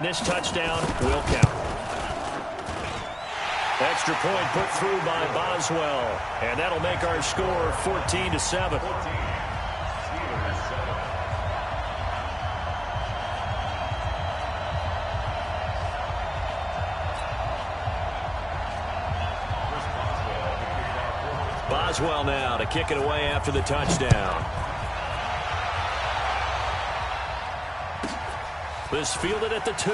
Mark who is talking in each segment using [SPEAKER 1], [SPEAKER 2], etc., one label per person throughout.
[SPEAKER 1] This touchdown will count. Extra point put through by Boswell. And that'll make our score 14-7. Boswell now to kick it away after the touchdown. This fielded at the 2.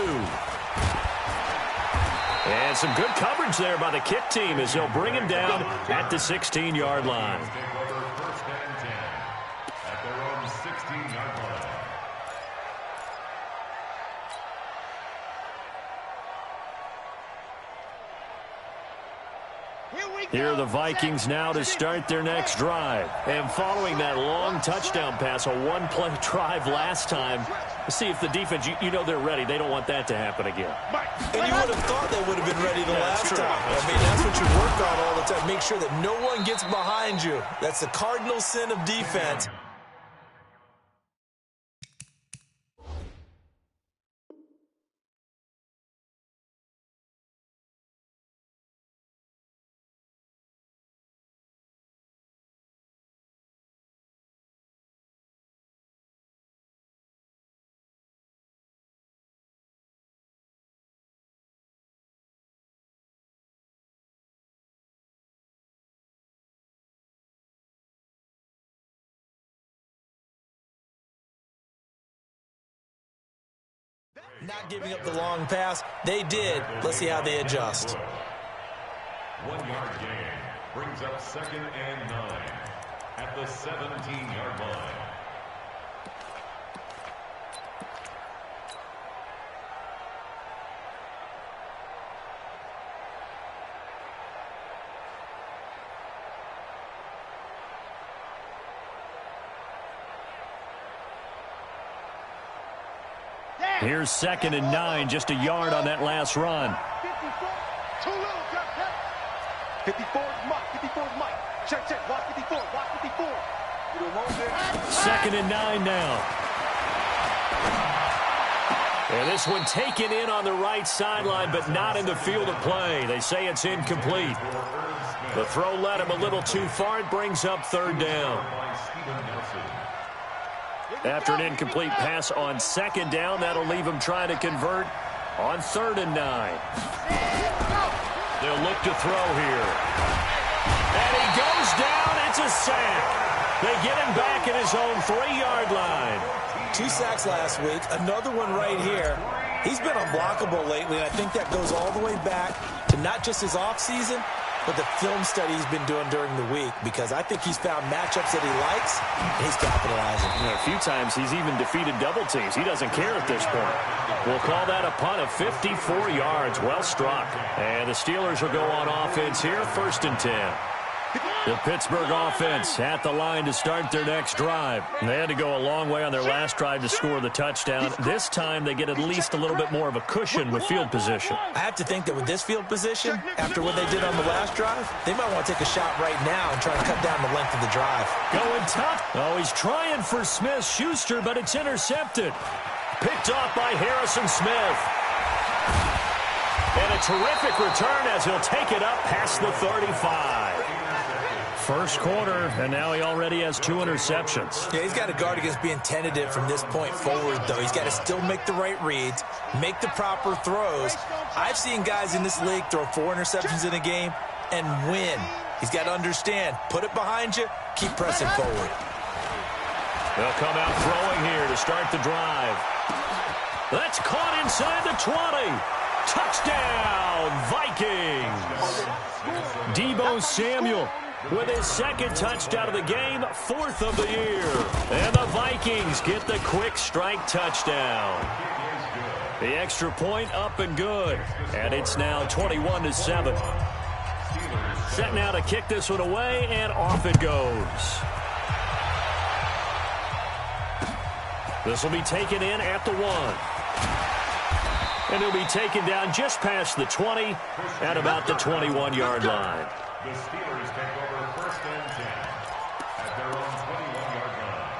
[SPEAKER 1] And some good coverage there by the kick team as he'll bring him down at the 16-yard line. Here are the Vikings now to start their next drive. And following that long touchdown pass, a one-play drive last time, see if the defense, you know they're ready. They don't want that to happen again.
[SPEAKER 2] And you would have thought they would have been ready the last time. I mean, that's what you work on all the time. Make sure that no one gets behind you. That's the cardinal sin of defense. Not giving up the long pass. They did. Let's see how they adjust.
[SPEAKER 3] 1 yard gain brings up 2nd and 9 at the 17-yard line.
[SPEAKER 1] Here's 2nd and 9, just a yard on that last run.
[SPEAKER 4] 54 is Mike. Check. Watch 54.
[SPEAKER 1] 2nd and 9 now. And this one taken in on the right sideline, but not in the field of play. They say it's incomplete. The throw led him a little too far. It brings up 3rd down. After an incomplete pass on 2nd down, that'll leave him trying to convert on 3rd and 9. They'll look to throw here. And he goes down. It's a sack. They get him back at his own 3-yard line.
[SPEAKER 2] 2 sacks last week, another one right here. He's been unblockable lately, and I think that goes all the way back to not just his offseason, but the film study he's been doing during the week, because I think he's found matchups that he likes, and he's capitalizing.
[SPEAKER 1] A few times he's even defeated double teams. He doesn't care at this point. We'll call that a punt of 54 yards. Well struck. And the Steelers will go on offense here, 1st and 10. The Pittsburgh offense at the line to start their next drive. They had to go a long way on their last drive to score the touchdown. This time they get at least a little bit more of a cushion with field position.
[SPEAKER 2] I have to think that with this field position, after what they did on the last drive, they might want to take a shot right now and try to cut down the length of the drive.
[SPEAKER 1] Going tough. Oh, he's trying for Smith-Schuster, but it's intercepted. Picked off by Harrison Smith. And a terrific return as he'll take it up past the 35. First quarter, and now he already has 2 interceptions.
[SPEAKER 2] Yeah, he's got to guard against being tentative from this point forward, though. He's got to still make the right reads, make the proper throws. I've seen guys in this league throw 4 interceptions in a game and win. He's got to understand, put it behind you, keep pressing forward.
[SPEAKER 1] They'll come out throwing here to start the drive. That's caught inside the 20. Touchdown, Vikings. Deebo Samuel with his 2nd touchdown of the game, 4th of the year. And the Vikings get the quick strike touchdown. The extra point up and good. And it's now 21-7. Set now to kick this one away, and off it goes. This will be taken in at the 1. And he'll be taken down just past the 20 at about the 21-yard line.
[SPEAKER 3] The Steelers take over 1st and 10 at their own 21-yard line.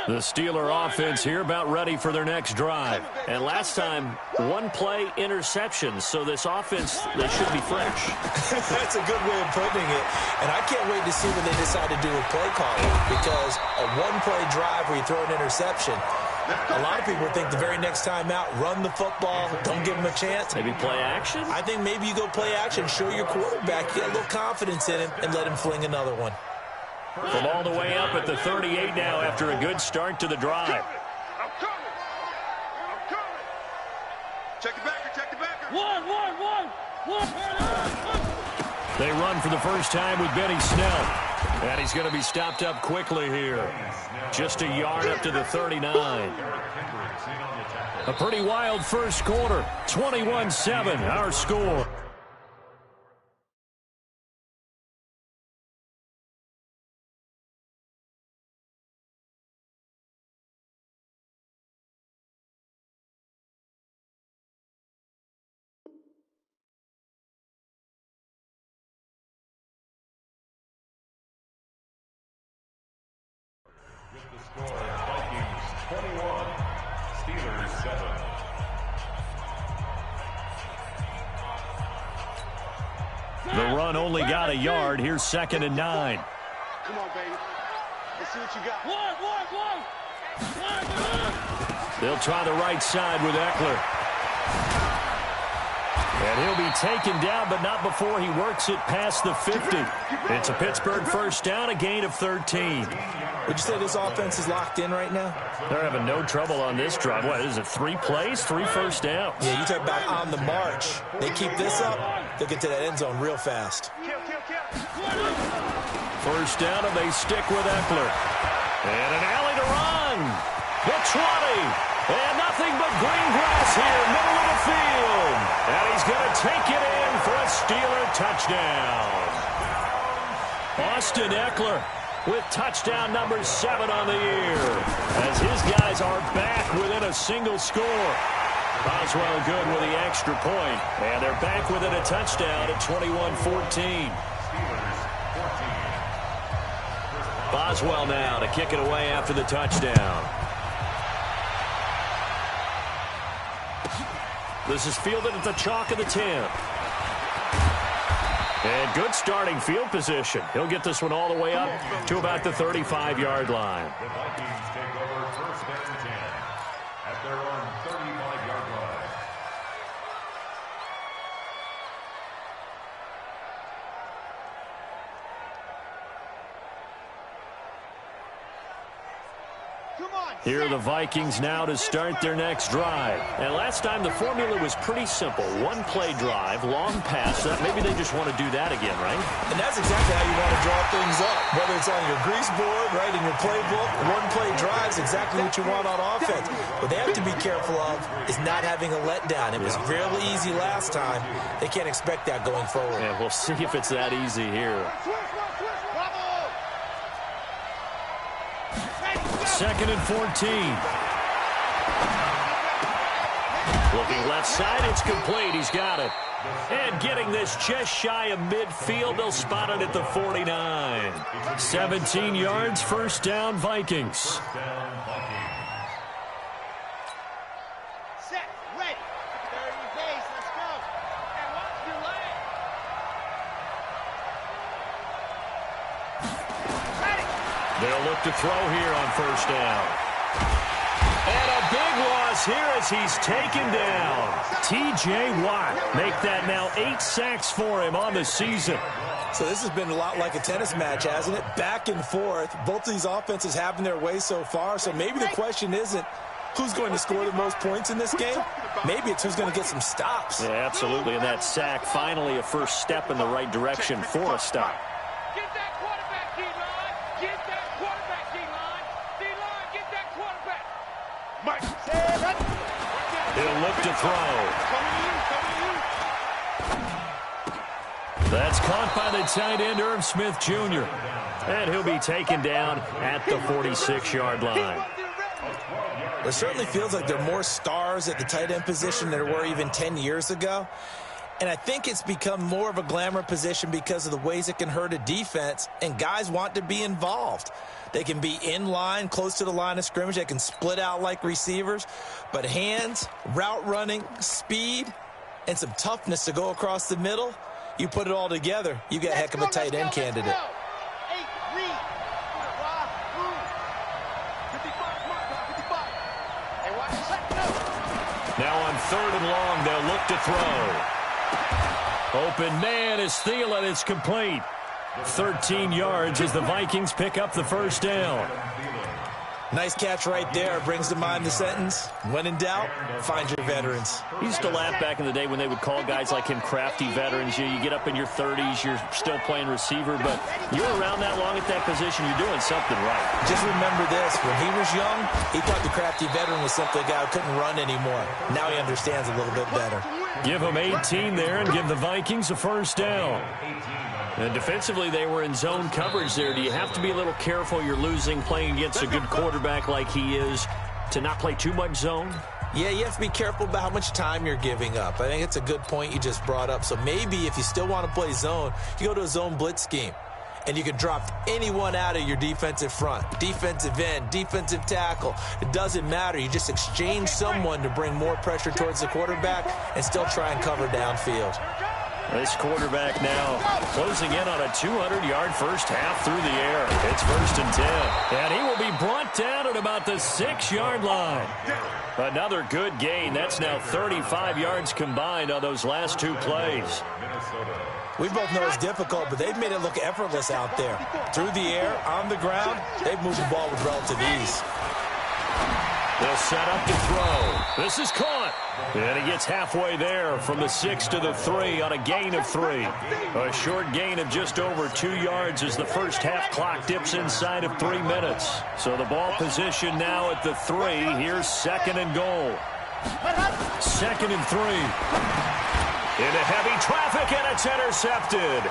[SPEAKER 1] The Steeler offense here about ready for their next drive. And last time, one play interception. So this offense, they should be fresh.
[SPEAKER 2] That's a good way of putting it. And I can't wait to see what they decide to do with play calling, because a one-play drive where you throw an interception, a lot of people think the very next time out, run the football, don't give them a chance.
[SPEAKER 1] Maybe play action?
[SPEAKER 2] I think maybe you go play action, show your quarterback, get a little confidence in him, and let him fling another one.
[SPEAKER 1] From all the way up at the 38 now after a good start to the drive.
[SPEAKER 4] I'm coming. Check the backer, check the backer.
[SPEAKER 5] One.
[SPEAKER 1] They run for the first time with Benny Snell. And he's going to be stopped up quickly here. Just a yard up to the 39. A pretty wild first quarter. 21-7, our score.
[SPEAKER 3] Score, Vikings 21, Steelers 7.
[SPEAKER 1] The run only got a yard. Here's 2nd and 9.
[SPEAKER 4] Come on, baby. Let's see what you got.
[SPEAKER 5] One.
[SPEAKER 1] They'll try the right side with Eckler. And he'll be taken down, but not before he works it past the 50. It's a Pittsburgh first down, a gain of 13.
[SPEAKER 2] Would you say this offense is locked in right now?
[SPEAKER 1] They're having no trouble on this drive. What is it, 3 plays, 3 first downs?
[SPEAKER 2] Yeah, you talk about on the march. They keep this up, they'll get to that end zone real fast.
[SPEAKER 1] First down, and they stick with Eckler. And an alley to run. The 20. And nothing but green grass here, middle of the field. And he's going to take it in for a Steeler touchdown. Austin Eckler with touchdown number 7 on the year, as his guys are back within a single score. Boswell good with the extra point, and they're back within a touchdown at 21-14. Boswell now to kick it away after the touchdown. This is fielded at the chalk of the 10. And good starting field position. He'll get this one all the way up to about the 35-yard line.
[SPEAKER 3] The Vikings take over 1st and 10 at their own 35-yard line.
[SPEAKER 1] Here are the Vikings now to start their next drive. And last time the formula was pretty simple. One-play drive, long pass. Maybe they just want to do that again, right?
[SPEAKER 2] And that's exactly how you want to draw things up. Whether it's on your grease board, right, in your playbook, one-play drive is exactly what you want on offense. What they have to be careful of is not having a letdown. It was fairly easy last time. They can't expect that going forward.
[SPEAKER 1] Yeah, we'll see if it's that easy here. 2nd and 14. Looking left side, it's complete. He's got it. And getting this just shy of midfield, they'll spot it at the 49. 17 yards, first down, Vikings.
[SPEAKER 5] Set, ready. 30 pace, let's go. And watch your leg. Ready.
[SPEAKER 1] They'll look to throw here on first down. And a big loss here as he's taken down. T.J. Watt make that now 8 sacks for him on the season.
[SPEAKER 2] So this has been a lot like a tennis match, hasn't it? Back and forth. Both of these offenses having their way so far. So maybe the question isn't who's going to score the most points in this game. Maybe it's who's going to get some stops.
[SPEAKER 1] Yeah, absolutely. And that sack, finally a first step in the right direction for a stop.
[SPEAKER 5] Get that quarterback, D-line. Get that quarterback, D-line. D-line, get that quarterback.
[SPEAKER 4] Mike.
[SPEAKER 1] He'll look to throw. That's caught by the tight end, Irv Smith Jr. And he'll be taken down at the 46-yard line.
[SPEAKER 2] It certainly feels like there are more stars at the tight end position than there were even 10 years ago. And I think it's become more of a glamour position because of the ways it can hurt a defense, and guys want to be involved. They can be in line, close to the line of scrimmage. They can split out like receivers. But hands, route running, speed, and some toughness to go across the middle, you put it all together, you got a heck of a tight end candidate.
[SPEAKER 1] Now on 3rd and long, they'll look to throw. Open man is Thielen. It's complete. 13 yards as the Vikings pick up the first down.
[SPEAKER 2] Nice catch right there. Brings to mind the sentence, when in doubt, find your veterans.
[SPEAKER 1] He used to laugh back in the day when they would call guys like him crafty veterans. You get up in your 30s, you're still playing receiver, but you're around that long at that position, you're doing something right.
[SPEAKER 2] Just remember this. When he was young, he thought the crafty veteran was simply a guy who couldn't run anymore. Now he understands a little bit better.
[SPEAKER 1] Give him 18 there and give the Vikings a first down. And defensively, they were in zone coverage there. Do you have to be a little careful? You're losing playing against a good quarterback like he is to not play too much zone?
[SPEAKER 2] Yeah, you have to be careful about how much time you're giving up. I think it's a good point you just brought up. So maybe if you still want to play zone, you go to a zone blitz scheme. And you can drop anyone out of your defensive front. Defensive end, defensive tackle. It doesn't matter. You just exchange someone to bring more pressure towards the quarterback and still try and cover downfield.
[SPEAKER 1] This quarterback now closing in on a 200-yard first half through the air. It's 1st and 10. And he will be brought down at about the 6-yard line. Another good gain. That's now 35 yards combined on those last 2 plays.
[SPEAKER 2] We both know it's difficult, but they've made it look effortless out there. Through the air, on the ground, they've moved the ball with relative ease.
[SPEAKER 1] They'll set up to throw. This is caught. And he gets halfway there from the 6 to the 3 on a gain of 3. A short gain of just over 2 yards as the first half clock dips inside of 3 minutes. So the ball position now at the 3. Here's 2nd and goal. 2nd and 3. Into heavy traffic, and it's intercepted.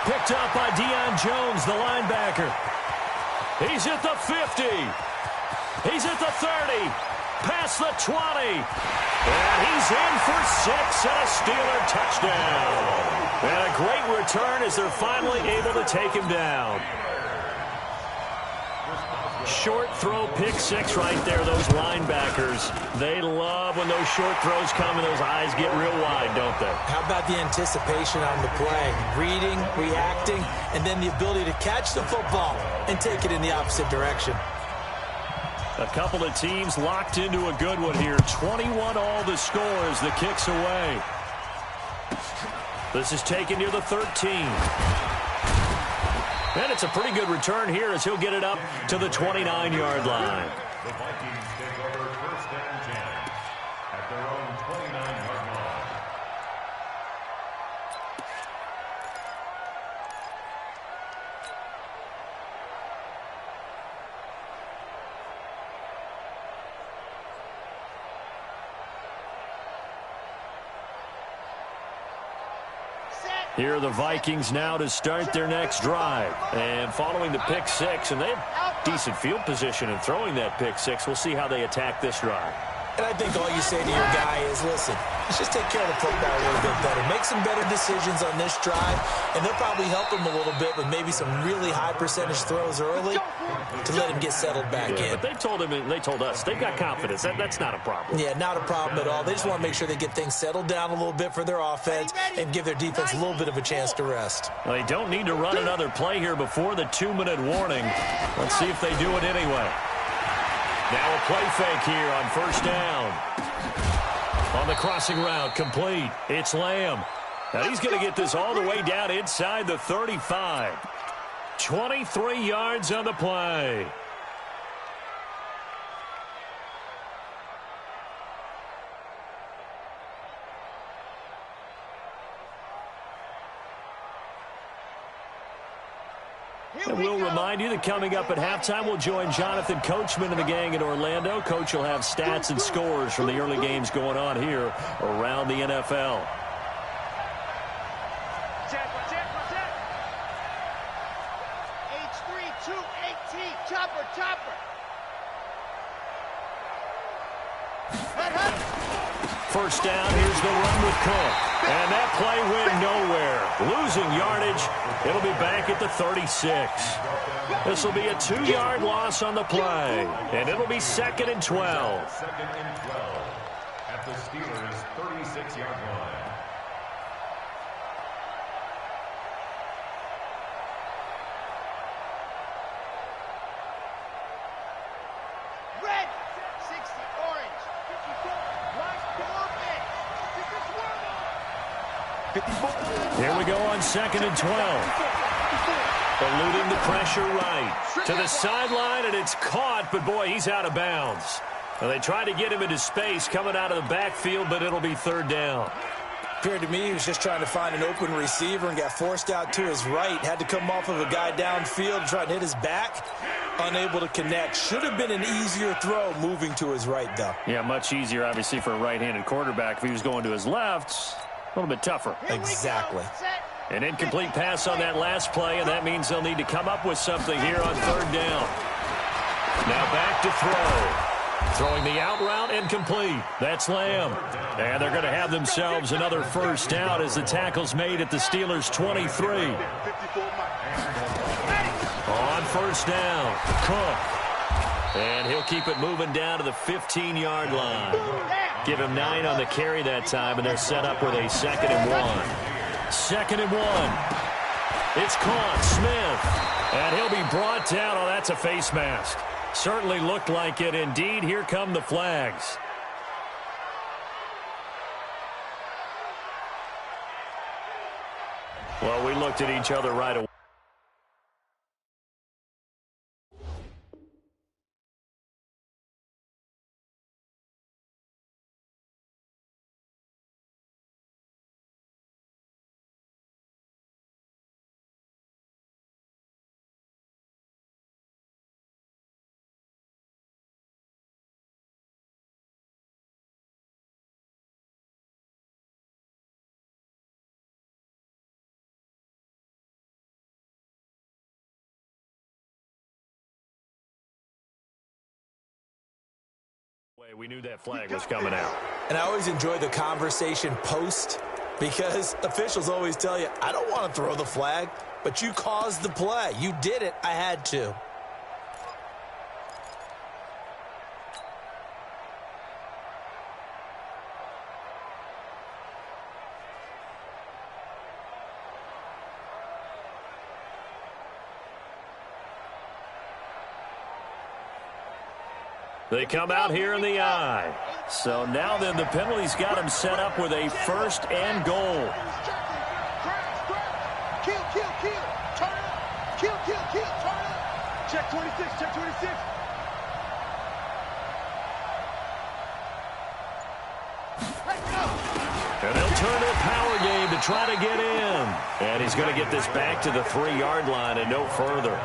[SPEAKER 1] Picked up by Deion Jones, the linebacker. He's at the 50. He's at the 30. Past the 20. And he's in for 6 and a Steeler touchdown. And a great return as they're finally able to take him down. Short throw, pick 6 right there, those linebackers. They love when those short throws come and those eyes get real wide, don't they?
[SPEAKER 2] How about the anticipation on the play? Reading, reacting, and then the ability to catch the football and take it in the opposite direction.
[SPEAKER 1] A couple of teams locked into a good one here. 21 all the score as the kick's away. This is taken near the 13. And it's a pretty good return here as he'll get it up to the 29-yard line.
[SPEAKER 3] The Vikings take over 1st and 10 at their own 29-yard line.
[SPEAKER 1] Here are the Vikings now to start their next drive. And following the pick 6, and they have decent field position in throwing that pick 6. We'll see how they attack this drive.
[SPEAKER 2] And I think all you say to your guy is, listen, let's just take care of the football a little bit better. Make some better decisions on this drive, and they'll probably help him a little bit with maybe some really high percentage throws early to let him get settled back in.
[SPEAKER 1] But they told him, and they told us, they've got confidence. That's not a problem.
[SPEAKER 2] Yeah, not a problem at all. They just want to make sure they get things settled down a little bit for their offense and give their defense a little bit of a chance to rest.
[SPEAKER 1] Well, they don't need to run another play here before the 2-minute warning. Let's see if they do it anyway. Now a play fake here on 1st down. On the crossing route, complete. It's Lamb. Now he's going to get this all the way down inside the 35. 23 yards on the play. And we'll remind you that coming up at halftime, we'll join Jonathan Coachman and the gang in Orlando. Coach will have stats and scores from the early games going on here around the NFL.
[SPEAKER 5] H3, 218, chopper.
[SPEAKER 1] First down, here's the run with Cook. And that play went nowhere. Losing yardage. It'll be back at the 36. This will be a 2-yard loss on the play. And it'll be 2nd and 12.
[SPEAKER 3] 2nd and 12 at the Steelers' 36-yard line.
[SPEAKER 5] Red, 60, orange, 54, white, orbit. 54.
[SPEAKER 1] Here we go on 2nd and 12. Eluding the pressure right. To the sideline, and it's caught, but boy, he's out of bounds. Well, they tried to get him into space coming out of the backfield, but it'll be 3rd down.
[SPEAKER 2] Appeared to me he was just trying to find an open receiver and got forced out to his right. Had to come off of a guy downfield, trying to hit his back. Unable to connect. Should have been an easier throw moving to his right, though.
[SPEAKER 6] Yeah, much easier, obviously, for a right-handed quarterback. If he was going to his left, a little bit tougher.
[SPEAKER 2] Exactly.
[SPEAKER 1] An incomplete pass on that last play, and that means they'll need to come up with something here on 3rd down. Now back to throw. Throwing the out route incomplete. That's Lamb. And they're going to have themselves another first down as the tackle's made at the Steelers' 23. On 1st down, Cook. And he'll keep it moving down to the 15-yard line. Give him 9 on the carry that time, and they're set up with a 2nd and 1. 2nd and 1. It's caught. Smith. And he'll be brought down. Oh, that's a face mask. Certainly looked like it. Indeed, here come the flags. Well, we looked at each other right away. We knew that flag was coming out.
[SPEAKER 2] And I always enjoy the conversation post because officials always tell you, I don't want to throw the flag, but you caused the play. You did it. I had to.
[SPEAKER 1] They come out here in the eye. So now then the penalty's got him set up with a 1st and goal.
[SPEAKER 5] Kill, kill, kill. Turn up. Kill, kill, kill. Turn up. Check 26, check 26.
[SPEAKER 1] And they'll turn to a power game to try to get in. And he's going to get this back to the 3-yard line and no further.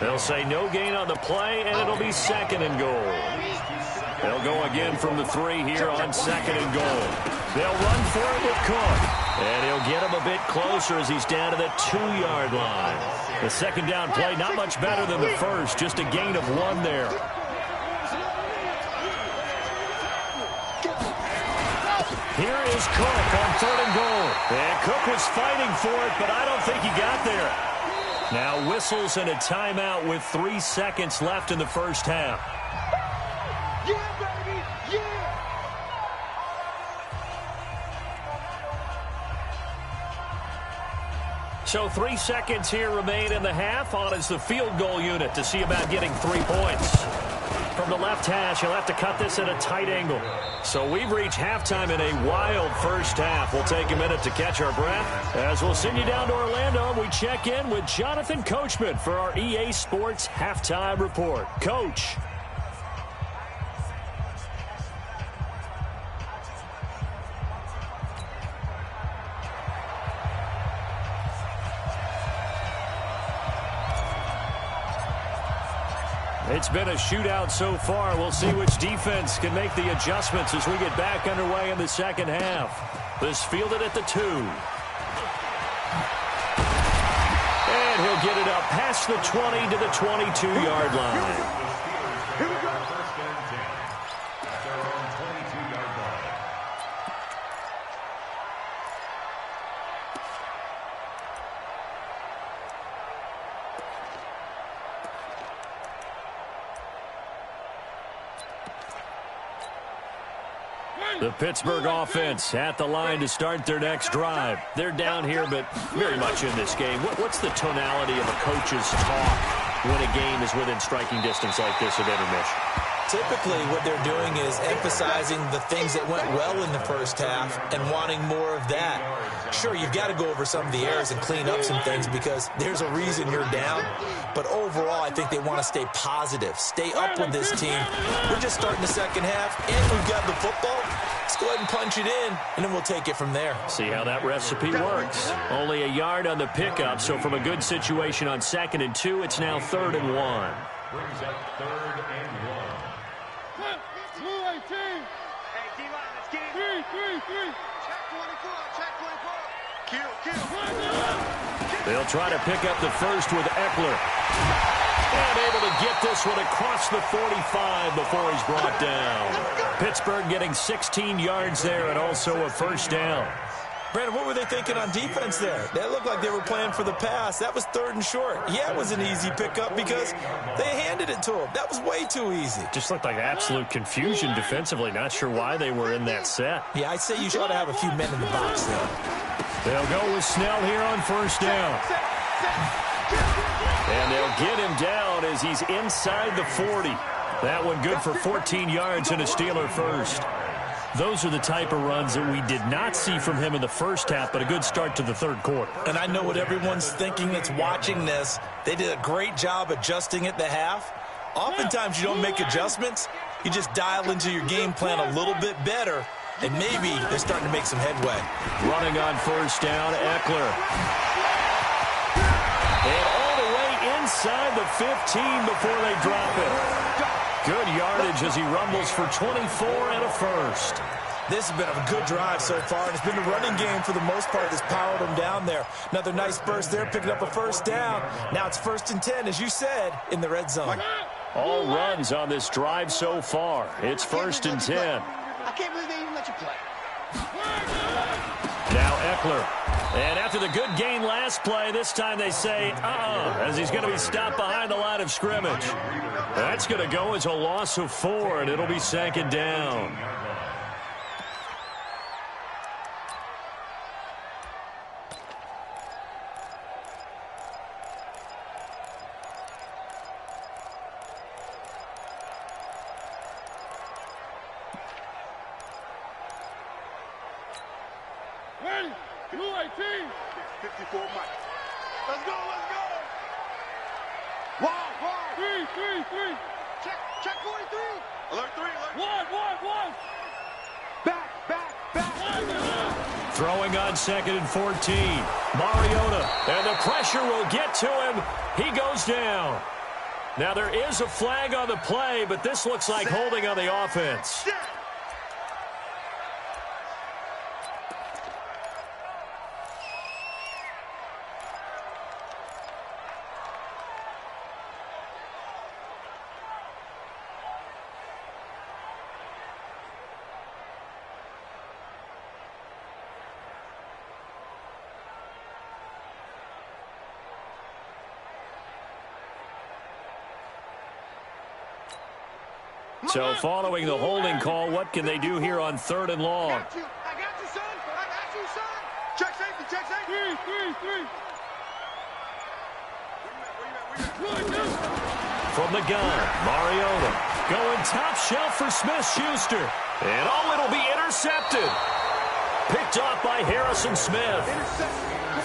[SPEAKER 1] They'll say no gain on the play, and it'll be 2nd and goal. They'll go again from the 3 here on 2nd and goal. They'll run for it with Cook. And he'll get him a bit closer as he's down to the 2-yard line. The 2nd down play, not much better than the first, just a gain of 1 there. Here is Cook on 3rd and goal. And Cook was fighting for it, but I don't think he got there. Now whistles and a timeout with 3 seconds left in the first half.
[SPEAKER 5] Yeah, baby, yeah.
[SPEAKER 1] So 3 seconds here remain in the half. On is the field goal unit to see about getting 3 points. From the left hash, he'll have to cut this at a tight angle. So we've reached halftime in a wild first half. We'll take a minute to catch our breath as we'll send you down to Orlando. We check in with Jonathan Coachman for our EA Sports Halftime Report. Coach. It's been a shootout so far. We'll see which defense can make the adjustments as we get back underway in the second half. This fielded at the 2. And he'll get it up past the 20 to the 22-yard line.
[SPEAKER 3] Here we go. 1st and 10 at their own 22-yard line.
[SPEAKER 1] The Pittsburgh offense at the line to start their next drive. They're down here, but very much in this game. What's the tonality of a coach's talk when a game is within striking distance like this at intermission?
[SPEAKER 2] Typically, what they're doing is emphasizing the things that went well in the first half and wanting more of that. Sure, you've got to go over some of the errors and clean up some things because there's a reason you're down. But overall, I think they want to stay positive, stay up with this team. We're just starting the second half, and we've got the football. Let's go ahead and punch it in, and then we'll take it from there.
[SPEAKER 1] See how that recipe works. Only a yard on the pickup, so from a good situation on 2nd and 2, it's now 3rd and 1.
[SPEAKER 3] Brings up 3rd and 1.
[SPEAKER 5] Hey, D-line, let's get it. 3. Check 24, check 24. Kill.
[SPEAKER 1] They'll try to pick up the first with Eckler. And able to get this one across the 45 before he's brought down. Pittsburgh getting 16 yards there and also a first down.
[SPEAKER 2] Brandon, what were they thinking on defense there? That looked like they were playing for the pass. That was 3rd and short. Yeah, it was an easy pickup because they handed it to him. That was way too easy.
[SPEAKER 6] Just looked like absolute confusion defensively. Not sure why they were in that set.
[SPEAKER 2] Yeah, I'd say you should have a few men in the box there.
[SPEAKER 1] They'll go with Snell here on first down. And they'll get him down as he's inside the 40. That one good for 14 yards and a Steeler first. Those are the type of runs that we did not see from him in the first half, but a good start to the 3rd quarter.
[SPEAKER 2] And I know what everyone's thinking that's watching this. They did a great job adjusting at the half. Oftentimes you don't make adjustments. You just dial into your game plan a little bit better, and maybe they're starting to make some headway.
[SPEAKER 1] Running on first down, Eckler. And all the way inside the 15 before they drop it. Good yardage as he rumbles for 24 and a first.
[SPEAKER 2] This has been a good drive so far, and it's been the running game for the most part that's powered them down there. Another nice burst there, picking up a first down. Now it's 1st and 10, as you said, in the red zone.
[SPEAKER 1] All runs on this drive so far. It's 1st and 10.
[SPEAKER 5] I can't believe they even let you play.
[SPEAKER 1] Now Eckler. And after the good gain last play, this time they say, as he's going to be stopped behind the line of scrimmage. That's going to go as a loss of 4, and it'll be 2nd down.
[SPEAKER 5] Ready? 218. 54 Mike. Let's go. Wow. 3. Check 43. Alert 3. 1. Back.
[SPEAKER 1] Throwing on 2nd and 14. Mariota. And the pressure will get to him. He goes down. Now there is a flag on the play, but this looks like holding on the offense. So following the holding call, what can they do here on 3rd and long?
[SPEAKER 5] I got you, son. Check safety. 3.
[SPEAKER 1] From the gun, Mariota going top shelf for Smith-Schuster. And it'll be intercepted. Picked off by Harrison Smith.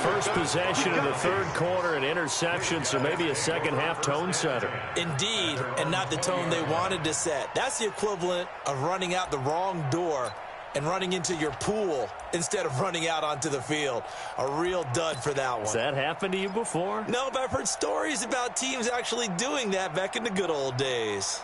[SPEAKER 1] First possession in the 3rd quarter, an interception, so maybe a second-half tone setter.
[SPEAKER 2] Indeed, and not the tone they wanted to set. That's the equivalent of running out the wrong door and running into your pool instead of running out onto the field. A real dud for that one.
[SPEAKER 1] Has that happened to you before?
[SPEAKER 2] No, but I've heard stories about teams actually doing that back in the good old days.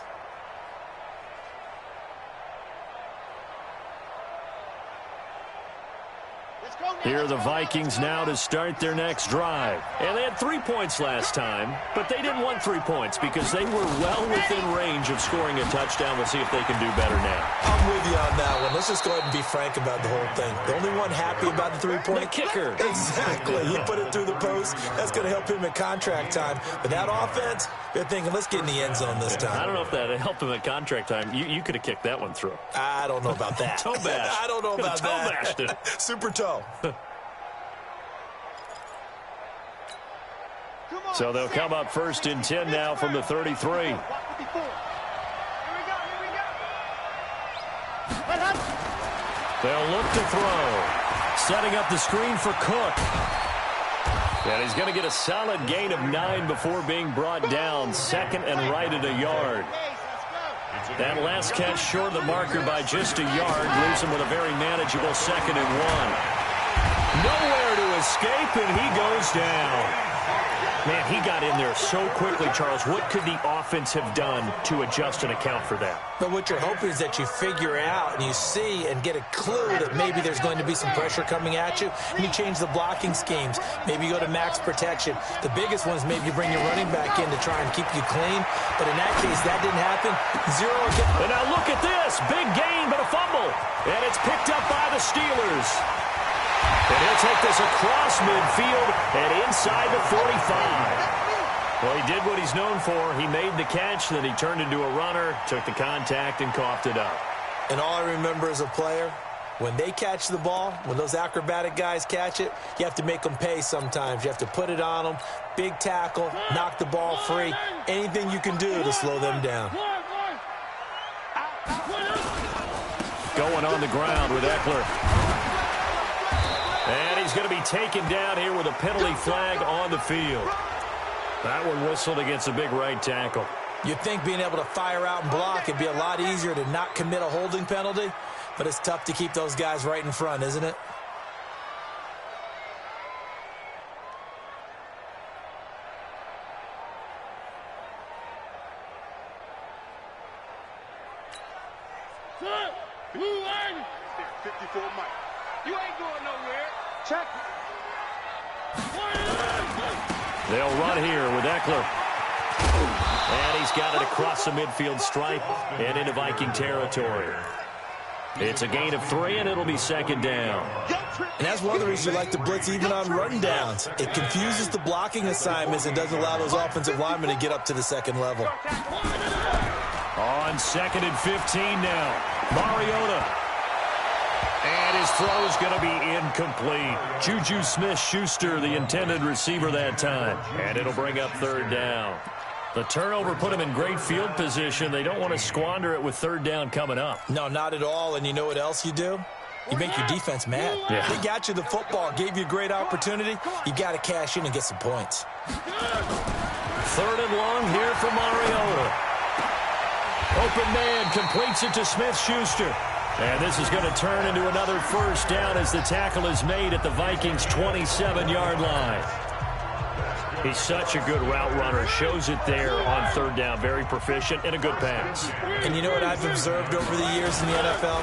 [SPEAKER 5] Let's go,
[SPEAKER 1] Here are the Vikings now to start their next drive. And they had 3 points last time, but they didn't want 3 points because they were well within range of scoring a touchdown. We'll see if they can do better now.
[SPEAKER 2] I'm with you on that one. Let's just go ahead and be frank about the whole thing. The only one happy about the 3-point?
[SPEAKER 1] The kicker.
[SPEAKER 2] Exactly. He put it through the post. That's going to help him in contract time. But that offense, they're thinking, let's get in the end zone this time.
[SPEAKER 6] I don't know if that helped him at contract time. You could have kicked that one through.
[SPEAKER 2] I don't know about that.
[SPEAKER 6] Toe bash.
[SPEAKER 2] I don't know about
[SPEAKER 6] toe
[SPEAKER 2] that.
[SPEAKER 6] bashed it.
[SPEAKER 2] Super toe.
[SPEAKER 1] So they'll come up 1st and 10 now from the 33. They'll look to throw. Setting up the screen for Cook. And he's going to get a solid gain of 9 before being brought down. 2nd and right at a yard. That last catch short of the marker by just a yard leaves him with a very manageable 2nd and 1. Nowhere to escape, and he goes down. Man, he got in there so quickly, Charles. What could the offense have done to adjust and account for that?
[SPEAKER 2] But what you're hoping is that you figure out and you see and get a clue that maybe there's going to be some pressure coming at you, and you change the blocking schemes. Maybe you go to max protection. The biggest one is maybe you bring your running back in to try and keep you clean. But in that case, that didn't happen. 0 again.
[SPEAKER 1] And now look at this. Big gain, but a fumble. And it's picked up by the Steelers. And he'll take this across midfield and inside the 45. Well, he did what he's known for. He made the catch, then he turned into a runner, took the contact, and coughed it up.
[SPEAKER 2] And all I remember as a player, when they catch the ball, when those acrobatic guys catch it, you have to make them pay sometimes. You have to put it on them, big tackle, knock the ball free, anything you can do to slow them down.
[SPEAKER 1] Going on the ground with Eckler. And he's going to be taken down here with a penalty flag on the field. That one whistled against a big right tackle.
[SPEAKER 2] You'd think being able to fire out and block it'd be a lot easier to not commit a holding penalty, but it's tough to keep those guys right in front, isn't it?
[SPEAKER 5] You ain't going nowhere. Check.
[SPEAKER 1] They'll run here with Eckler. And he's got it across the midfield stripe and into Viking territory. It's a gain of 3, and it'll be 2nd down.
[SPEAKER 2] And that's one of the reasons you like to blitz even on run downs. It confuses the blocking assignments and doesn't allow those offensive linemen to get up to the 2nd level.
[SPEAKER 1] On 2nd and 15 now. Mariota. And his throw is going to be incomplete. Juju Smith-Schuster, the intended receiver that time. And it'll bring up 3rd down. The turnover put him in great field position. They don't want to squander it with 3rd down coming up.
[SPEAKER 2] No, not at all. And you know what else you do? You make your defense mad.
[SPEAKER 1] Yeah.
[SPEAKER 2] They got you the football, gave you a great opportunity. You got to cash in and get some points.
[SPEAKER 1] 3rd and long here for Mariota. Open man completes it to Smith-Schuster. And this is going to turn into another 1st down as the tackle is made at the Vikings' 27-yard line. He's such a good route runner. Shows it there on 3rd down. Very proficient and a good pass.
[SPEAKER 2] And you know what I've observed over the years in the NFL?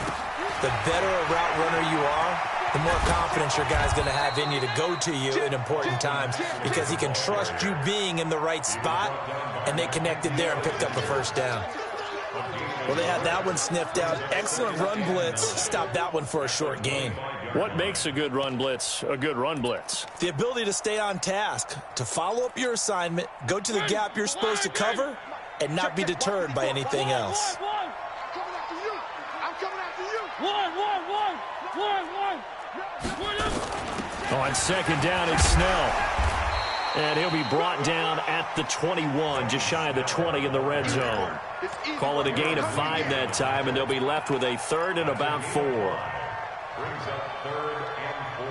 [SPEAKER 2] The better a route runner you are, the more confidence your guy's going to have in you to go to you in important times because he can trust you being in the right spot, and they connected there and picked up a 1st down. Well, they had that one sniffed out. Excellent run blitz. Stopped that one for a short gain.
[SPEAKER 1] What makes a good run blitz a good run blitz?
[SPEAKER 2] The ability to stay on task, to follow up your assignment, go to the gap you're supposed to cover, and not be deterred by anything else.
[SPEAKER 1] On 2nd down, it's Snell. And he'll be brought down at the 21, just shy of the 20 in the red zone. Call it a gain of 5 that time, and they'll be left with a 3rd and about 4.
[SPEAKER 3] Brings up 3rd and 4.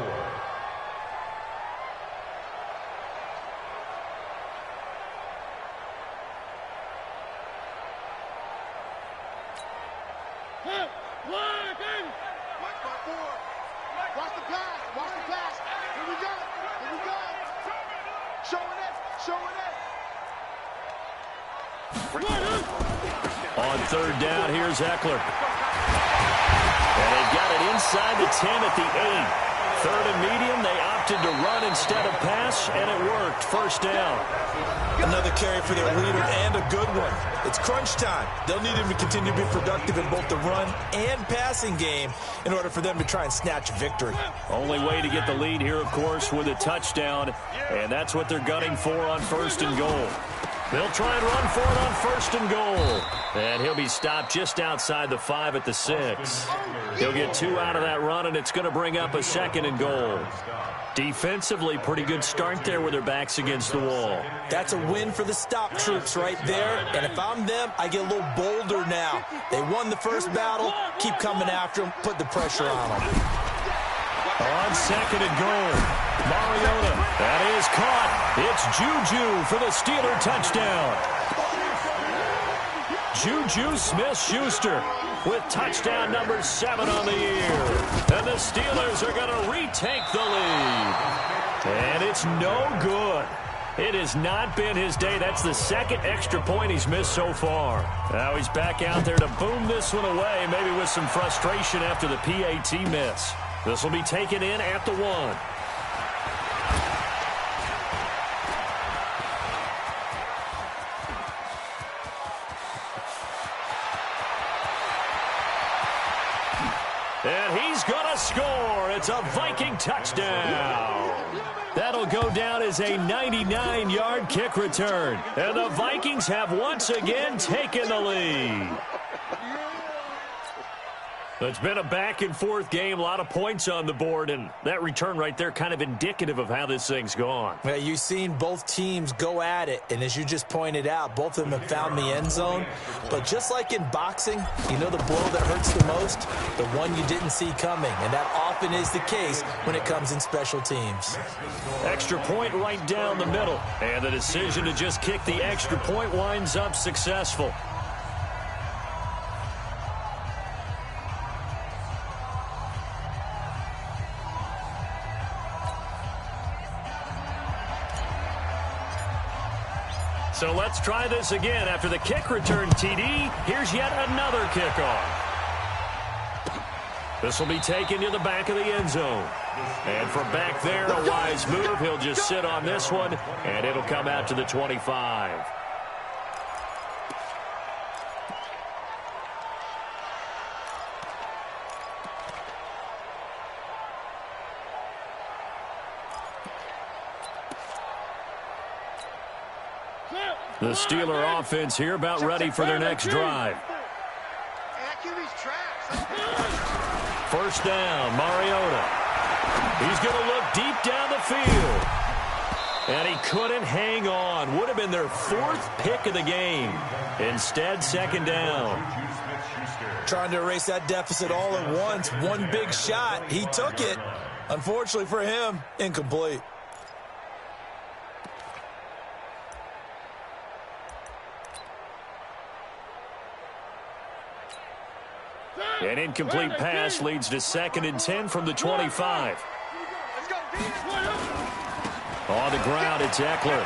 [SPEAKER 4] Watch the pass. Watch the pass. Here we go. Here we go. Showing it. Showing it.
[SPEAKER 1] On 3rd down, here's Eckler. And they've got it inside the 10 at the Third and medium, they opted to run instead of pass, and it worked. First down.
[SPEAKER 2] Another carry for their leader, and a good one. It's crunch time. They'll need him to continue to be productive in both the run and passing game in order for them to try and snatch victory.
[SPEAKER 1] Only way to get the lead here, of course, with a touchdown, and that's what they're gunning for on first and goal. They'll try and run for it on first and goal. And he'll be stopped just outside the 5 at the 6. He'll get 2 out of that run, and it's going to bring up a second and goal. Defensively, pretty good start there with their backs against the wall.
[SPEAKER 2] That's a win for the stop troops right there. And if I'm them, I get a little bolder now. They won the first battle. Keep coming after them. Put the pressure on them.
[SPEAKER 1] On second and goal, Mariota. That is caught. It's Juju for the Steeler touchdown. Juju Smith-Schuster with touchdown number 7 on the year. And the Steelers are going to retake the lead. And it's no good. It has not been his day. That's the second extra point he's missed so far. Now he's back out there to boom this one away, maybe with some frustration after the PAT miss. This will be taken in at the 1. And he's going to score. It's a Viking touchdown. That'll go down as a 99-yard kick return. And the Vikings have once again taken the lead. It's been a back-and-forth game, a lot of points on the board, and that return right there kind of indicative of how this thing's gone.
[SPEAKER 2] Well, you've seen both teams go at it, and as you just pointed out, both of them have found the end zone. But just like in boxing, you know the blow that hurts the most? The one you didn't see coming, and that often is the case when it comes in special teams.
[SPEAKER 1] Extra point right down the middle, and the decision to just kick the extra point winds up successful. So let's try this again. After the kick return TD, here's yet another kickoff. This will be taken to the back of the end zone. And from back there, a wise move. He'll just sit on this one, and it'll come out to the 25. The Steeler offense here about ready for their next drive. First down, Mariota. He's going to look deep down the field. And he couldn't hang on. Would have been their 4th pick of the game. Instead, second down.
[SPEAKER 2] Trying to erase that deficit all at once. One big shot. He took it. Unfortunately for him, incomplete.
[SPEAKER 1] An incomplete pass leads to 2nd and 10 from the 25. On the ground, it's Eckler.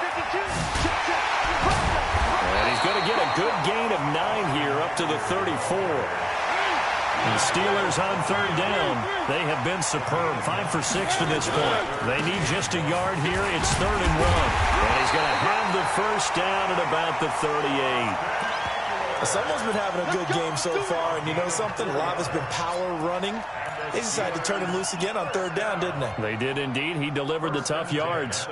[SPEAKER 1] And he's going to get a good gain of 9 here up to the 34. The Steelers on third down. They have been superb. 5 for 6 to this point. They need just a yard here. It's 3rd and 1. And he's going to have the first down at about the 38.
[SPEAKER 2] Someone's been having a good game so far, and you know something? A lot of it's been power running. They decided to turn him loose again on third down, didn't they?
[SPEAKER 1] They did indeed. He delivered the tough yards.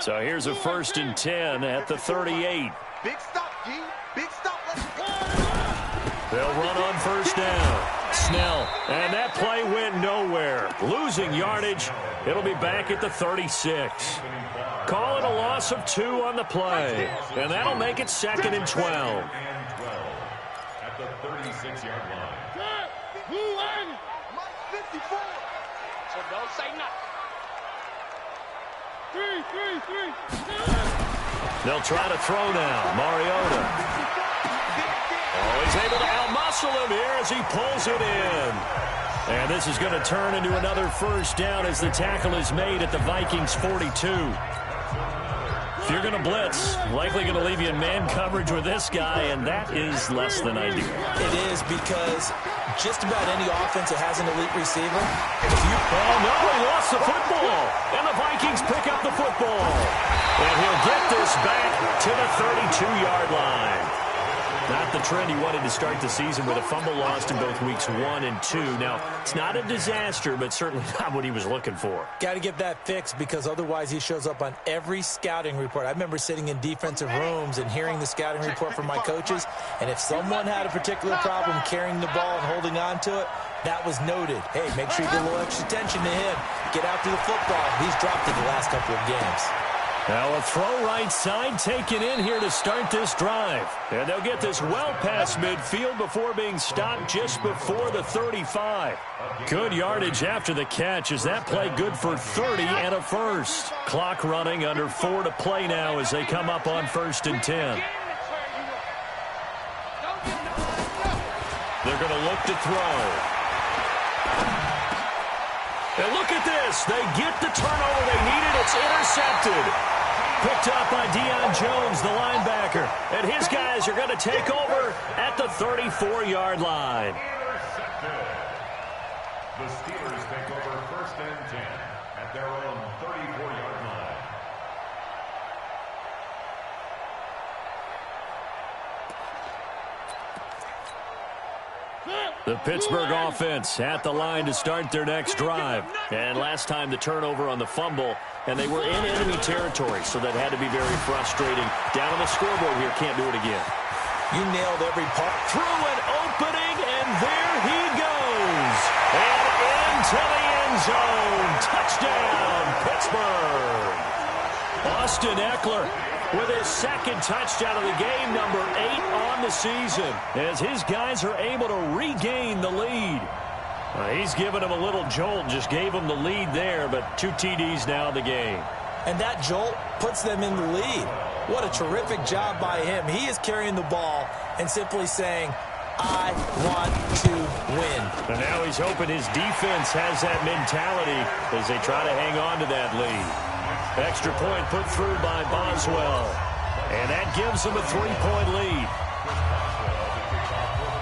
[SPEAKER 1] So here's a 1st and 10 at the 38.
[SPEAKER 4] Big stop, G. Big stop.
[SPEAKER 1] They'll run on first down. Snell, and that play went nowhere. Losing yardage. It'll be back at the 36. Call it a loss of 2 on the play. And that'll make it 2nd and 12.
[SPEAKER 3] At the 36-yard line.
[SPEAKER 4] 54.
[SPEAKER 5] So don't say nothing. 3.
[SPEAKER 1] They'll try to throw now. Mariota. Oh, he's able to outmuscle him here as he pulls it in. And this is going to turn into another first down as the tackle is made at the Vikings 42. If you're going to blitz, likely going to leave you in man coverage with this guy, and that is less than ideal.
[SPEAKER 2] It is, because just about any offense that has an elite receiver,
[SPEAKER 1] oh, no, he lost the football. And the Vikings pick up the football. And he'll get this back to the 32-yard line. Not the trend he wanted to start the season, with a fumble lost in both weeks 1 and 2. Now, it's not a disaster, but certainly not what he was looking for.
[SPEAKER 2] Got to get that fixed, because otherwise he shows up on every scouting report. I remember sitting in defensive rooms and hearing the scouting report from my coaches, and if someone had a particular problem carrying the ball and holding on to it, that was noted. Hey, make sure you get a little extra attention to him. Get after the football. He's dropped it the last couple of games.
[SPEAKER 1] Now a throw right side taken in here to start this drive. And they'll get this well past midfield before being stopped just before the 35. Good yardage after the catch. Is that play good for 30 and a first? Clock running, under 4 to play now as they come up on 1st and 10. They're going to look to throw. And look at this. They get the turnover they needed. It's intercepted. Picked up by Deion Jones, the linebacker. And his guys are going to take over at the 34-yard line.
[SPEAKER 3] Intercepted. The Steelers take over 1st and 10 at their own 34-yard line.
[SPEAKER 1] The Pittsburgh offense at the line to start their next drive. And last time the turnover on the fumble, and they were in enemy territory, so that had to be very frustrating. Down on the scoreboard here, can't do it again.
[SPEAKER 2] You nailed every part.
[SPEAKER 1] Through an opening, and there he goes. And into the end zone. Touchdown, Pittsburgh. Austin Eckler with his 2nd touchdown of the game, number 8 on the season, as his guys are able to regain the lead. He's given him a little jolt, just gave him the lead there, but 2 TDs now in the game.
[SPEAKER 2] And that jolt puts them in the lead. What a terrific job by him. He is carrying the ball and simply saying, I want to win.
[SPEAKER 1] And now he's hoping his defense has that mentality as they try to hang on to that lead. Extra point put through by Boswell. And that gives them a 3-point lead.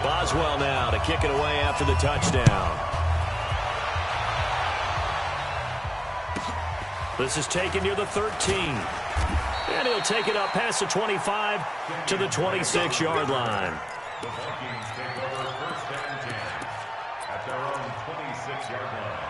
[SPEAKER 1] Boswell now to kick it away after the touchdown. This is taken near the 13. And he'll take it up past the 25 to the 26-yard line.
[SPEAKER 3] The Vikings take over 1st and 10 at their own 26-yard line.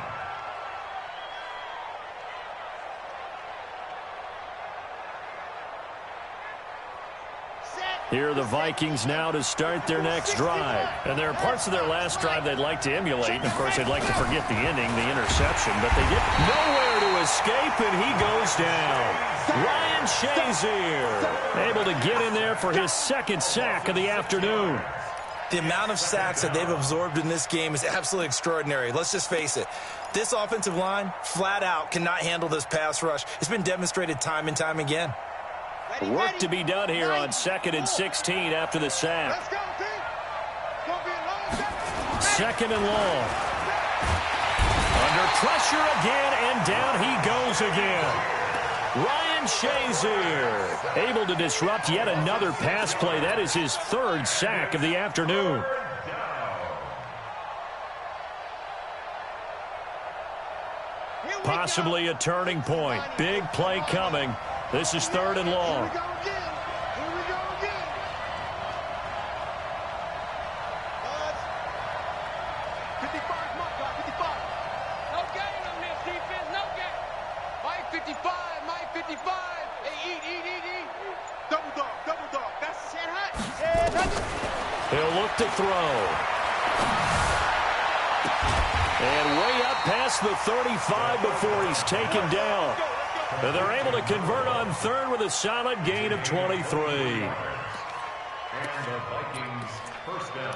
[SPEAKER 1] Here are the Vikings now to start their next drive. And there are parts of their last drive they'd like to emulate. And, of course, they'd like to forget the ending, the interception. But they get nowhere to escape, and he goes down. Ryan Shazier able to get in there for his 2nd sack of the afternoon.
[SPEAKER 2] The amount of sacks that they've absorbed in this game is absolutely extraordinary. Let's just face it. This offensive line, flat out, cannot handle this pass rush. It's been demonstrated time and time again.
[SPEAKER 1] Work to be done here on 2nd and 16 after the sack.
[SPEAKER 4] Let's go, team. Gonna be a long day.
[SPEAKER 1] 2nd and long. Under pressure again, and down he goes again. Ryan Shazier able to disrupt yet another pass play. That is his 3rd sack of the afternoon. Possibly a turning point. Big play coming. This is 3rd and long.
[SPEAKER 4] Here we go again. Here we go again. 55, my guy, 55.
[SPEAKER 5] No gain on this defense, no gain. Mike 55, Mike 55. Hey, eat.
[SPEAKER 4] Double dog. That's it, hot.
[SPEAKER 1] He'll look to throw. And way up past the 35 before he's taken down. And they're able to convert on 3rd with a solid gain of 23.
[SPEAKER 3] And the Vikings 1st down.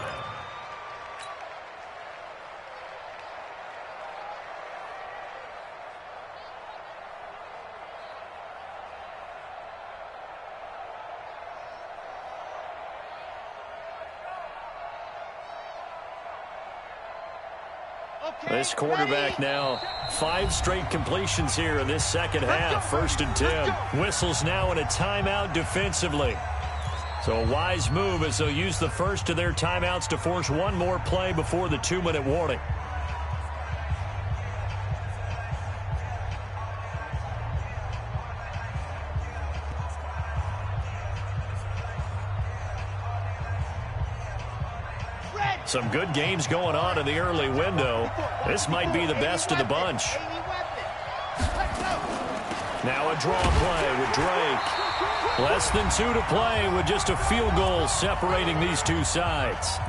[SPEAKER 1] This quarterback now 5 straight completions here in this second half. 1st and 10. Whistles now in a timeout defensively. So a wise move as they'll use the first of their timeouts to force one more play before the 2-minute warning. Some good games going on in the early window. This might be the best of the bunch. Now a draw play with Drake. Less than 2 to play with just a field goal separating these two sides.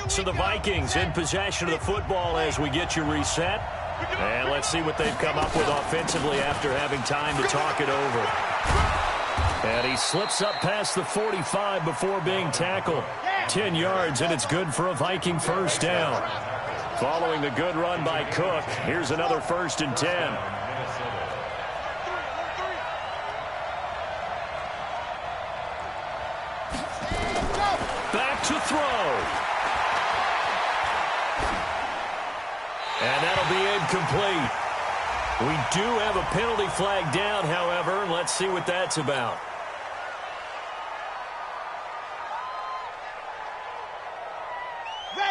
[SPEAKER 1] So the Vikings in possession of the football as we get you reset. And let's see what they've come up with offensively after having time to talk it over. And he slips up past the 45 before being tackled. 10 yards, and it's good for a Viking first down. Following the good run by Cook, here's another 1st and 10. Back to throw. And that'll be incomplete. We do have a penalty flag down, however. Let's see what that's about.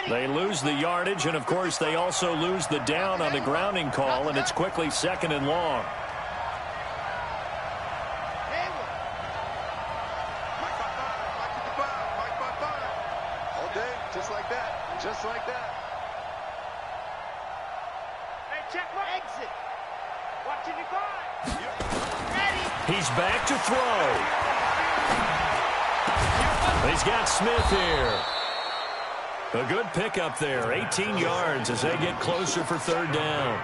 [SPEAKER 1] They lose the yardage, and, of course, they also lose the down on the grounding call, and it's quickly 2nd and long.
[SPEAKER 4] All day, just like that. Just like that.
[SPEAKER 5] Check my exit. Watching the guard. Ready.
[SPEAKER 1] He's back to throw. He's got Smith here. A good pickup there. 18 yards as they get closer for 3rd down.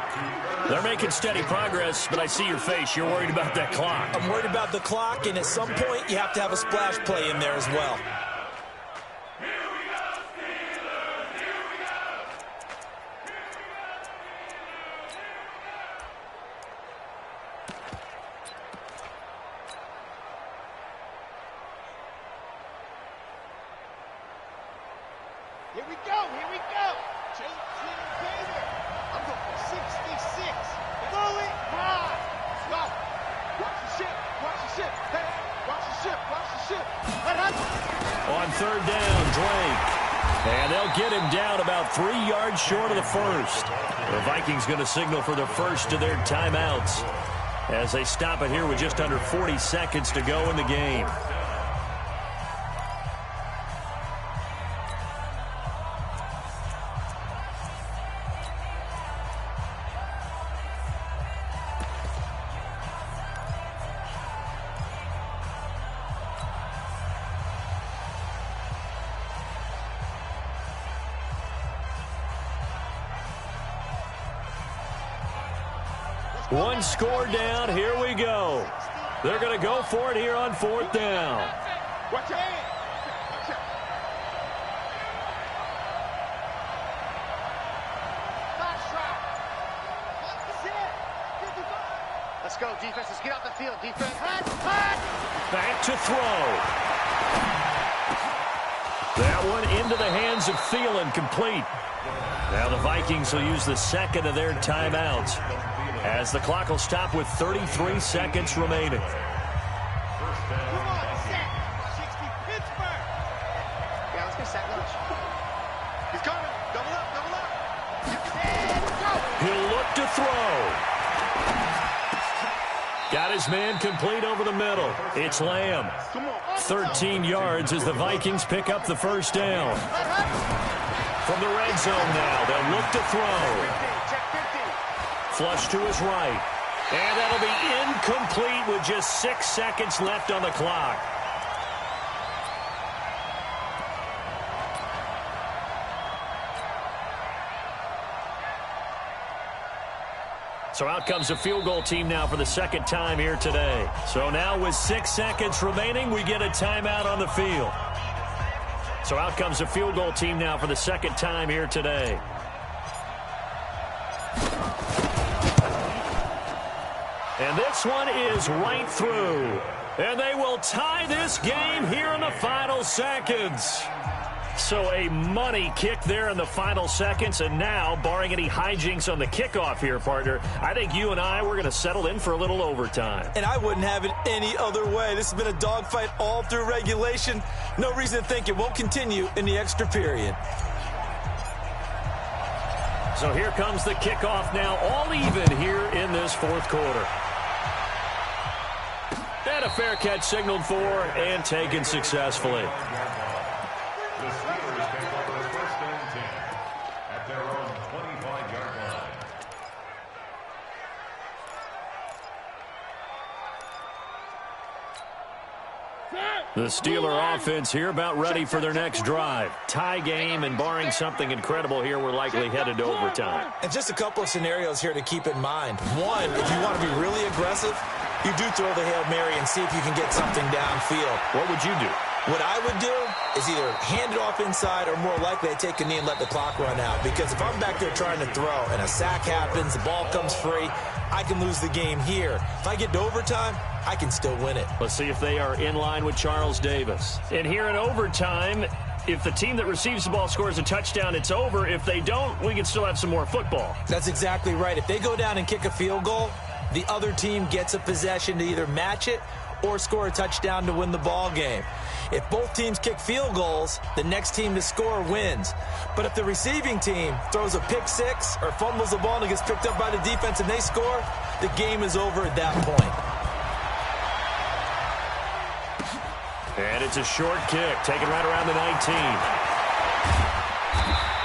[SPEAKER 1] They're making steady progress, but I see your face. You're worried about that clock.
[SPEAKER 2] I'm worried about the clock, and at some point you have to have a splash play in there as well.
[SPEAKER 4] Here we go. J.T. Bader. I'm going for 66. Pull it high. Go. Watch the ship. Hey, watch the ship.
[SPEAKER 1] On 3rd down, Drake. And they'll get him down about 3 yards short of the first. The Vikings going to signal for the first of their timeouts as they stop it here with just under 40 seconds to go in the game. One score down. Here we go. They're going to go for it here on 4th down.
[SPEAKER 4] Watch out. Let's go, defense. Let's get out the field, defense.
[SPEAKER 1] Back to throw. That one into the hands of Thielen, complete. Now the Vikings will use the 2nd of their timeouts as the clock will stop with 33 seconds remaining.
[SPEAKER 4] He's coming. Double up.
[SPEAKER 1] He'll look to throw. Got his man complete over the middle. It's Lamb. 13 yards as the Vikings pick up the 1st down. From the red zone now, they'll look to throw. Flush to his right. And that'll be incomplete with just 6 seconds left on the clock. So out comes the field goal team now for the second time here today. So now with 6 seconds remaining, we get a timeout on the field. So out comes the field goal team now for the second time here today. And this one is right through. And they will tie this game here in the final seconds. So a money kick there in the final seconds. And now, barring any hijinks on the kickoff here, partner, I think you and I, we're going to settle in for a little overtime.
[SPEAKER 2] And I wouldn't have it any other way. This has been a dogfight all through regulation. No reason to think it won't continue in the extra period.
[SPEAKER 1] So here comes the kickoff now, all even here in this fourth quarter. And a fair catch signaled for and taken successfully.
[SPEAKER 3] The Steelers take over first and 10 at their own 25-yard line.
[SPEAKER 1] The Steeler offense here about ready for their next drive. Tie game, and barring something incredible here, we're likely headed to overtime.
[SPEAKER 2] And just a couple of scenarios here to keep in mind. One, if you want to be really aggressive, you do throw the Hail Mary and see if you can get something downfield.
[SPEAKER 1] What would you do?
[SPEAKER 2] What I would do is either hand it off inside or more likely I take a knee and let the clock run out. Because if I'm back there trying to throw and a sack happens, the ball comes free, I can lose the game here. If I get to overtime, I can still win it.
[SPEAKER 1] Let's see if they are in line with Charles Davis. And here in overtime, if the team that receives the ball scores a touchdown, it's over. If they don't, we can still have some more football.
[SPEAKER 2] That's exactly right. If they go down and kick a field goal, the other team gets a possession to either match it or score a touchdown to win the ball game. If both teams kick field goals, the next team to score wins. But if the receiving team throws a pick six or fumbles the ball and it gets picked up by the defense and they score, the game is over at that point.
[SPEAKER 1] And it's a short kick, taken right around the 19.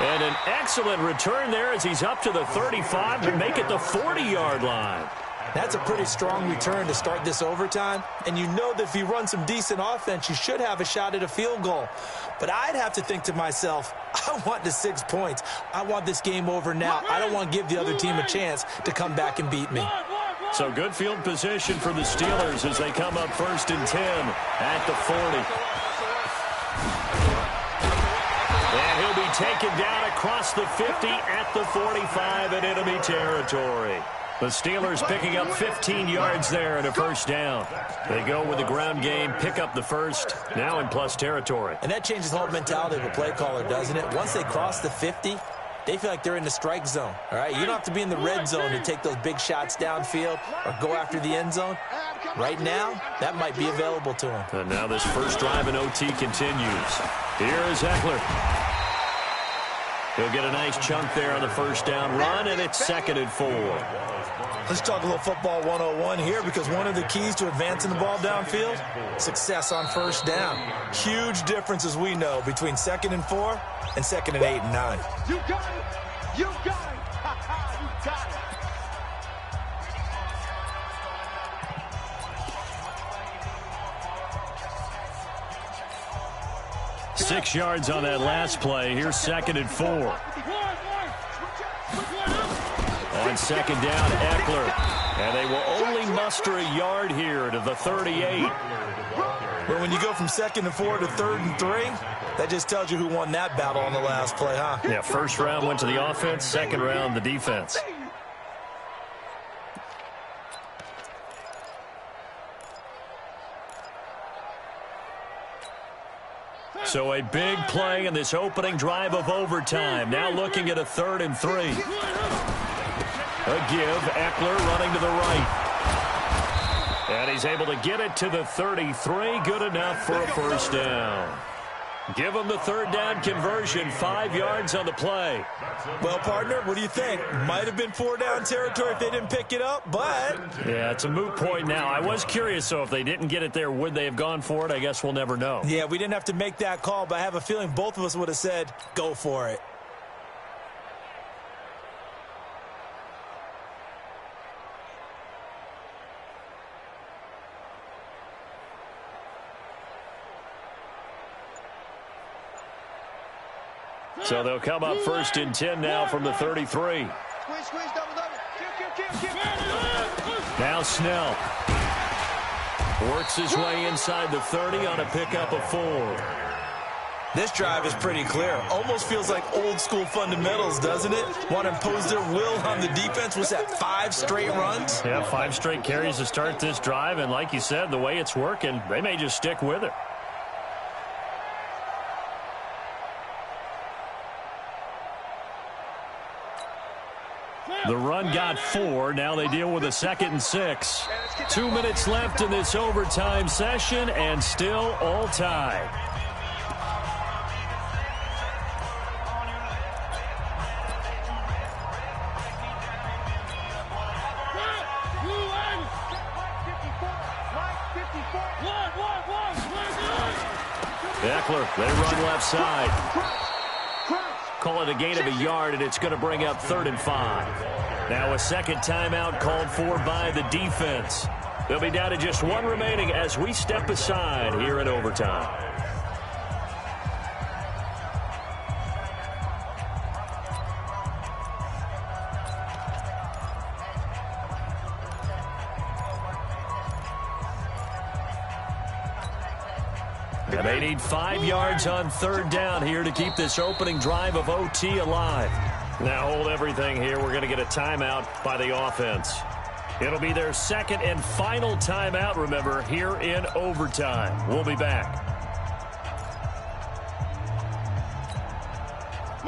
[SPEAKER 1] And an excellent return there as he's up to the 35 to make it the 40-yard line.
[SPEAKER 2] That's a pretty strong return to start this overtime. And you know that if you run some decent offense, you should have a shot at a field goal. But I'd have to think to myself, I want the 6 points. I want this game over now. I don't want to give the other team a chance to come back and beat me.
[SPEAKER 1] So good field position for the Steelers as they come up first and 10 at the 40. And he'll be taken down across the 50 at the 45 in enemy territory. The Steelers picking up 15 yards there and a first down. They go with the ground game, pick up the first, now in plus territory.
[SPEAKER 2] And that changes the whole mentality of a play caller, doesn't it? Once they cross the 50, they feel like they're in the strike zone. All right, you don't have to be in the red zone to take those big shots downfield or go after the end zone. Right now, that might be available to them.
[SPEAKER 1] And now this first drive in OT continues. Here is Eckler. He'll get a nice chunk there on the first down run, and it's 2nd and 4.
[SPEAKER 2] Let's talk a little football 101 here, because one of the keys to advancing the ball downfield, success on first down. Huge difference, as we know, between 2nd and 4 and 2nd and 8 and 9.
[SPEAKER 4] You got it. You got it. You got it.
[SPEAKER 1] 6 yards on that last play. Here's 2nd and 4. On second down, Eckler. And they will only muster a yard here to the 38.
[SPEAKER 2] But when you go from 2nd and 4 to 3rd and 3, that just tells you who won that battle on the last play, huh?
[SPEAKER 1] Yeah, first round went to the offense, second round the defense. So a big play in this opening drive of overtime. Now looking at a 3rd and 3. A give, Eckler running to the right. And he's able to get it to the 33. Good enough for a first down. Give him the 3rd down conversion. 5 yards on the play.
[SPEAKER 2] Well, partner, what do you think? Might have been 4-down territory if they didn't pick it up, but...
[SPEAKER 1] Yeah, it's a moot point now. I was curious, so if they didn't get it there, would they have gone for it? I guess we'll never know.
[SPEAKER 2] Yeah, we didn't have to make that call, but I have a feeling both of us would have said, go for it.
[SPEAKER 1] So they'll come up 1st and 10 now from the 33.
[SPEAKER 4] Squeeze, double.
[SPEAKER 1] Now Snell works his way inside the 30 on a pickup of 4.
[SPEAKER 2] This drive is pretty clear. Almost feels like old school fundamentals, doesn't it? Want to impose their will on the defense. Was that 5 straight runs?
[SPEAKER 6] Yeah, 5 straight carries to start this drive. And like you said, the way it's working, they may just stick with it. The run got 4. Now they deal with a 2nd and 6. 2 minutes left in this overtime session, and still all tied. Eckler, they run left side. Call it a gain of a yard, and it's going to bring up 3rd and 5. Now a second timeout called for by the defense. They'll be down to just 1 remaining as we step aside here in overtime. And they need 5 yards on 3rd down here to keep this opening drive of OT alive. Now hold everything here. We're going to get a timeout by the offense. It'll be their 2nd and final timeout, remember, here in overtime. We'll be back.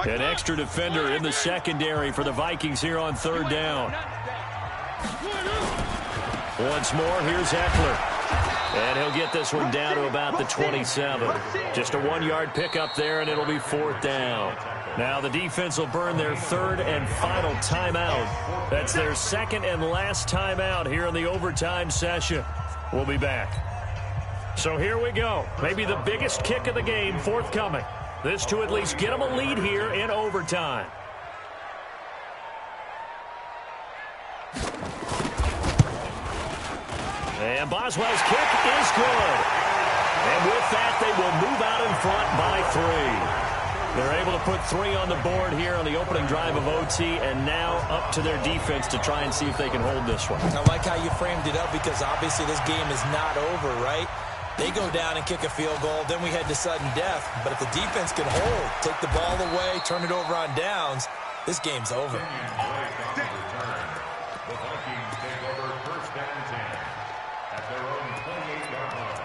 [SPEAKER 6] An extra defender in the secondary for the Vikings here on 3rd down. Once more, here's Eckler. And he'll get this one down to about the 27. Just a 1-yard pickup there, and it'll be 4th down. Now the defense will burn their 3rd and final timeout. That's their 2nd and last timeout here in the overtime session. We'll be back. So here we go. Maybe the biggest kick of the game forthcoming. This to at least get them a lead here in overtime. And Boswell's kick is good. And with that, they will move out in front by 3. They're able to put 3 on the board here on the opening drive of OT, and now up to their defense to try and see if they can hold this one.
[SPEAKER 2] I like how you framed it up because obviously this game is not over, right? They go down and kick a field goal, then we head to sudden death. But if the defense can hold, take the ball away, turn it over on downs, this game's over.
[SPEAKER 3] The Vikings take over 1st and 10 at their own 28-yard line.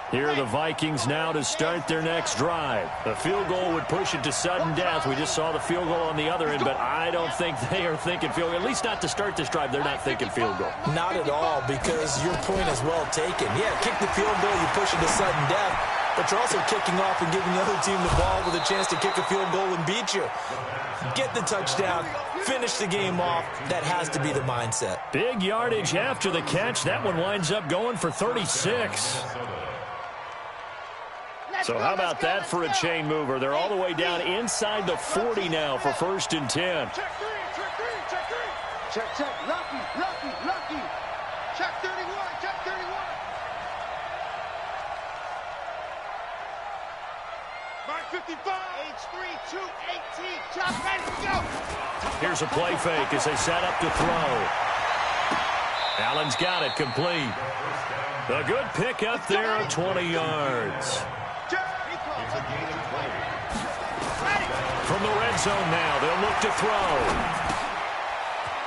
[SPEAKER 6] Here are the Vikings now to start their next drive. The field goal would push it to sudden death. We just saw the field goal on the other end, but I don't think they are thinking field goal. At least not to start this drive. They're not thinking field goal.
[SPEAKER 2] Not at all, because your point is well taken. Yeah, kick the field goal, you push it to sudden death, but you're also kicking off and giving the other team the ball with a chance to kick a field goal and beat you. Get the touchdown, finish the game off. That has to be the mindset.
[SPEAKER 6] Big yardage after the catch. That one winds up going for 36. So how about that for a chain mover? They're all the way down inside the 40 now for 1st and 10.
[SPEAKER 4] Check 3, check 3, check 3. Check, Lucky. Check 31, check 31. Mark 55. H3, 218. Chop, ready to go.
[SPEAKER 6] Here's a play fake as they set up to throw. Allen's got it complete. A good pickup there of 20 yards. From the red zone now, they'll look to throw.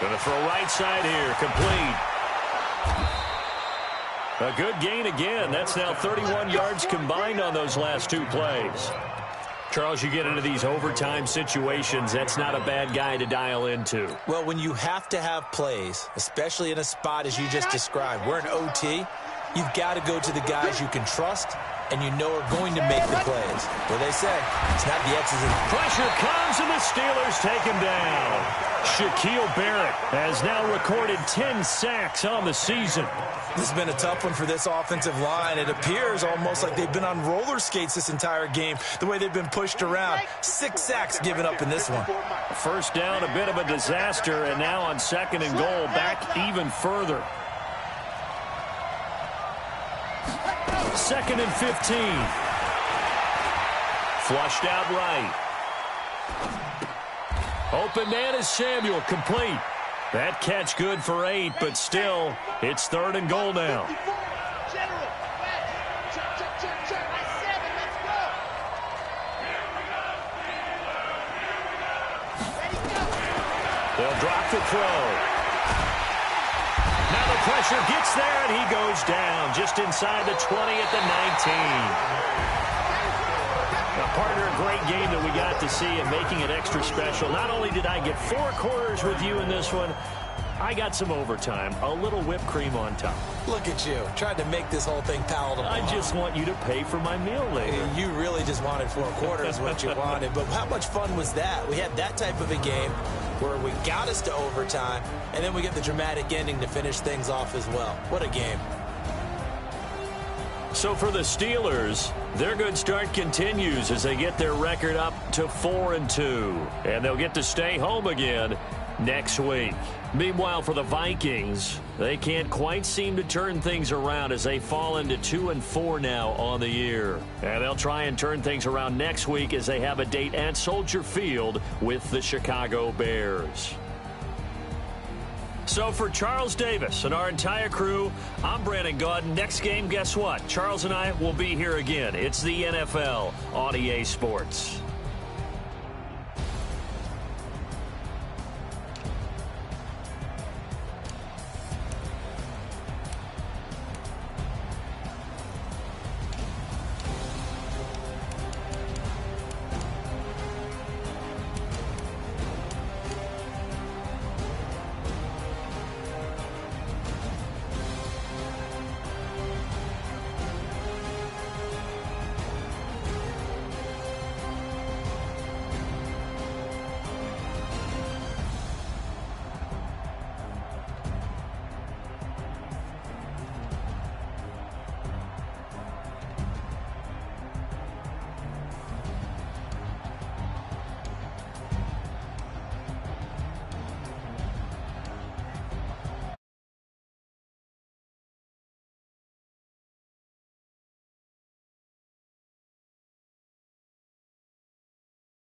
[SPEAKER 6] Going to throw right side here, complete. A good gain again. That's now 31 yards combined on those last 2 plays. Charles, you get into these overtime situations, that's not a bad guy to dial into.
[SPEAKER 2] Well, when you have to have plays, especially in a spot as you just described, we're in OT, you've got to go to the guys you can trust and you know are going to make the plays. What they say, it's not the X's and
[SPEAKER 6] pressure comes, and the Steelers take him down. Shaquille Barrett has now recorded 10 sacks on the season.
[SPEAKER 2] This has been a tough one for this offensive line. It appears almost like they've been on roller skates this entire game, the way they've been pushed around. 6 sacks given up in this one.
[SPEAKER 6] First down, a bit of a disaster, and now on 2nd and goal, back even further. 2nd and 15. Flushed out right. Open man is Samuel, complete. That catch good for 8, but still, it's 3rd and goal now.
[SPEAKER 4] General, check. I 7, let's go. Ready, go.
[SPEAKER 6] They'll drop the throw. Now the pressure gets there, and he goes down just inside the 20 at the 19. Now, partner, a great game that we got to see and making it extra special. Not only did I get 4 quarters with you in this one, I got some overtime, a little whipped cream on top.
[SPEAKER 2] Look at you, tried to make this whole thing palatable.
[SPEAKER 6] I just want you to pay for my meal later.
[SPEAKER 2] You really just wanted 4 quarters, what you wanted. But how much fun was that? We had that type of a game where we got us to overtime, and then we get the dramatic ending to finish things off as well. What a game.
[SPEAKER 6] So for the Steelers, their good start continues as they get their record up to 4-2. And they'll get to stay home again next week. Meanwhile, for the Vikings, they can't quite seem to turn things around as they fall into 2-4 now on the year. And they'll try and turn things around next week as they have a date at Soldier Field with the Chicago Bears. So for Charles Davis and our entire crew, I'm Brandon Gaudin. Next game, guess what? Charles and I will be here again. It's the NFL on EA Sports.